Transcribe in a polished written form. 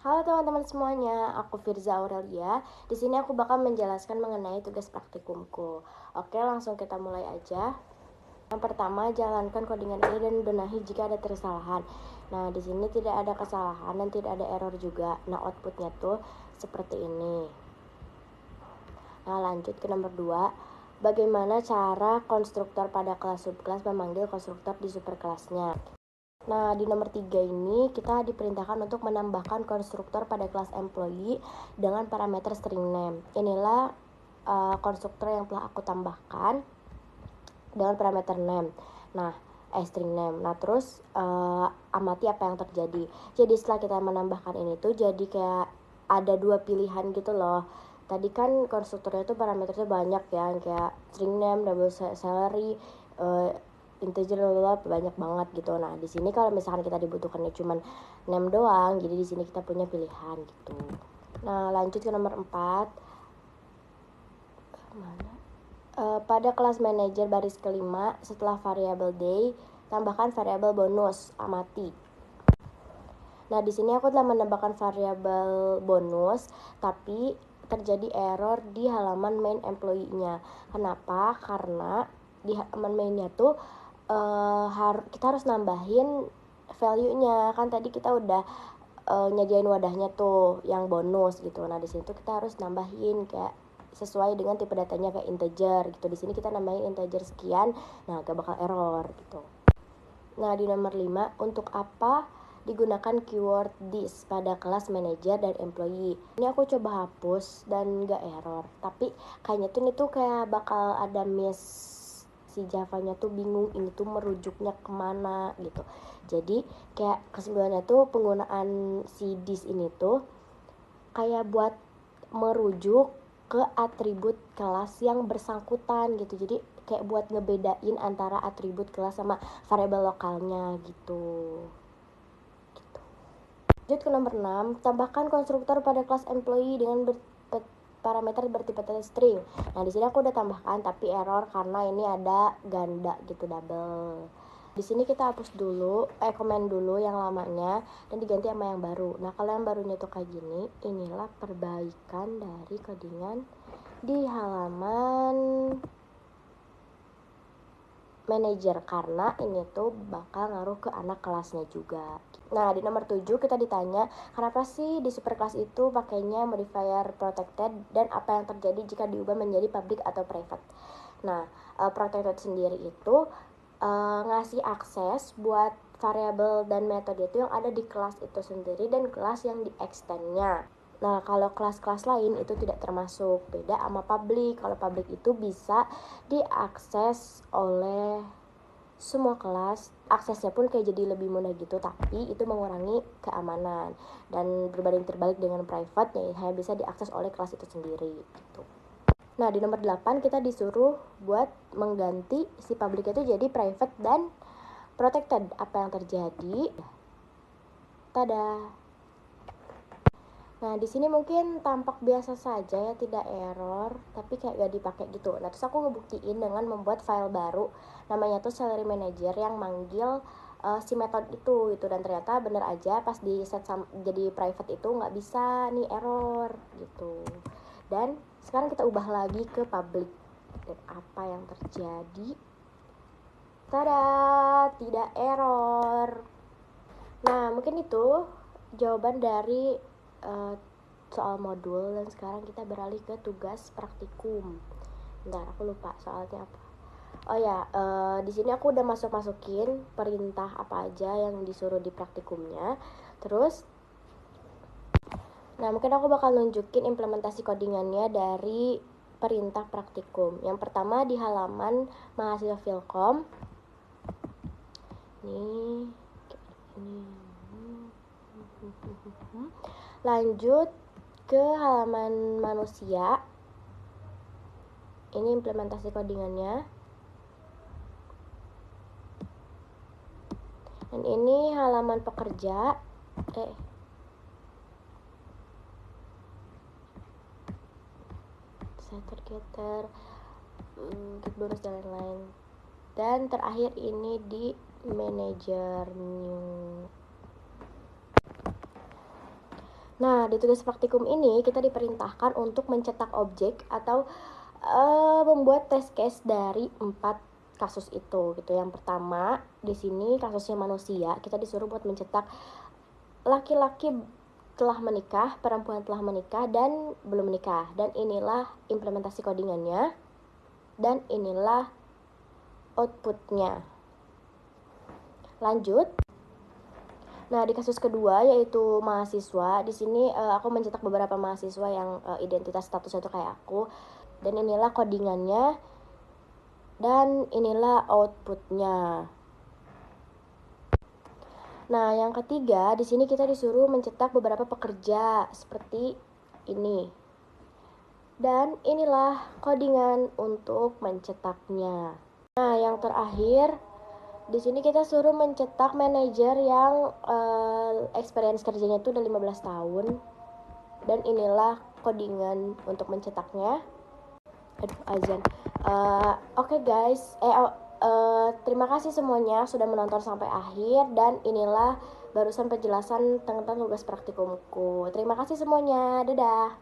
Halo teman-teman semuanya, aku Firza Aurelia. Di sini aku bakal menjelaskan mengenai tugas praktikumku. Oke, langsung kita mulai aja. Yang pertama, jalankan codingan ini dan benahi jika ada kesalahan. Nah, di sini tidak ada kesalahan dan tidak ada error juga. Nah, outputnya tuh seperti ini. Nah, lanjut ke nomor 2. Bagaimana cara konstruktor pada kelas subkelas memanggil konstruktor di superkelasnya? Nah, di nomor 3 ini kita diperintahkan untuk menambahkan konstruktor pada kelas employee dengan parameter string name. Inilah konstruktor yang telah aku tambahkan dengan parameter name. Nah, string name. Nah, terus amati apa yang terjadi. Jadi setelah kita menambahkan ini tuh jadi kayak ada dua pilihan gitu loh. Tadi kan konstruktornya tuh parameternya banyak ya, kayak string name, double salary, integer banyak banget gitu. Nah, di sini kalau misalkan kita dibutuhkannya cuman name doang, jadi di sini kita punya pilihan gitu. Nah, lanjut ke nomor 4. Mana? Pada kelas manager baris kelima, setelah variabel day, tambahkan variabel bonus, amati. Nah, di sini aku telah menambahkan variabel bonus, tapi terjadi error di halaman main employee-nya. Kenapa? Karena di halaman main-nya tuh kita harus nambahin value-nya. Kan tadi kita udah nyediain wadahnya tuh yang bonus gitu. Nah, di sini tuh kita harus nambahin kayak sesuai dengan tipe datanya kayak integer gitu. Di sini kita nambahin integer sekian, nah gak bakal error gitu. Nah, di nomor 5, untuk apa digunakan keyword this pada kelas manager dan employee? Ini aku coba hapus dan gak error, tapi kayaknya tuh ini tuh kayak bakal ada miss, si Javanya tuh bingung ini tuh merujuknya kemana gitu. Jadi kayak kesimpulannya tuh penggunaan si this ini tuh kayak buat merujuk ke atribut kelas yang bersangkutan gitu. Jadi kayak buat ngebedain antara atribut kelas sama variabel lokalnya gitu. Lanjut ke nomor 6, tambahkan konstruktor pada kelas employee dengan parameter bertipe string. Nah, di sini aku udah tambahkan tapi error karena ini ada ganda gitu, double. Di sini kita hapus dulu, komen dulu yang lamanya dan diganti sama yang baru. Nah, kalau yang barunya tuh kayak gini, inilah perbaikan dari codingan di halaman manager karena ini tuh bakal ngaruh ke anak kelasnya juga. Nah, di nomor 7 kita ditanya, kenapa sih di superclass itu pakainya modifier protected dan apa yang terjadi jika diubah menjadi public atau private. Nah, protected sendiri itu ngasih akses buat variabel dan metode itu yang ada di kelas itu sendiri dan kelas yang di extendnya. Nah, kalau kelas-kelas lain itu tidak termasuk, beda sama public. Kalau public itu bisa diakses oleh semua kelas, aksesnya pun kayak jadi lebih mudah gitu, tapi itu mengurangi keamanan dan berbanding terbalik dengan private ya hanya bisa diakses oleh kelas itu sendiri gitu. Nah, di nomor 8 kita disuruh buat mengganti si public itu jadi private dan protected. Apa yang terjadi? Tada. Nah, di sini mungkin tampak biasa saja ya, tidak error, tapi kayak gak dipakai gitu. Nah, terus aku ngebuktiin dengan membuat file baru, namanya tuh salary manager yang manggil si metode itu gitu. Dan ternyata bener aja pas di set jadi private itu nggak bisa nih, error gitu. Dan sekarang kita ubah lagi ke public. Dan apa yang terjadi? Tada, tidak error. Nah, mungkin itu jawaban dari soal modul, dan sekarang kita beralih ke tugas praktikum. Bentar, aku lupa soalnya apa. Oh ya, di sini aku udah masukin perintah apa aja yang disuruh di praktikumnya. Terus, nah mungkin aku bakal nunjukin implementasi codingannya dari perintah praktikum. Yang pertama di halaman mahasiswa Filkom. Ini. Lanjut ke halaman manusia. Ini implementasi codingannya. Dan ini halaman pekerja. Setter getter, get bonus dan lain-lain. Dan terakhir ini di manager new. Nah, di tugas praktikum ini kita diperintahkan untuk mencetak objek atau membuat test case dari 4 kasus itu gitu. Yang pertama, di sini kasusnya manusia, kita disuruh buat mencetak laki-laki telah menikah, perempuan telah menikah, dan belum menikah. Dan inilah implementasi codingannya, dan inilah outputnya. Lanjut. Nah, di kasus kedua yaitu mahasiswa, di sini aku mencetak beberapa mahasiswa yang identitas statusnya itu kayak aku. Dan inilah codingannya, dan inilah outputnya. Nah, yang ketiga, di sini kita disuruh mencetak beberapa pekerja seperti ini. Dan inilah codingan untuk mencetaknya. Nah, yang terakhir, di sini kita suruh mencetak manajer yang experience kerjanya itu udah 15 tahun. Dan inilah codingan untuk mencetaknya. Aduh, azan. Oke, guys, terima kasih semuanya sudah menonton sampai akhir, dan inilah barusan penjelasan tentang tugas praktikumku. Terima kasih semuanya, dadah.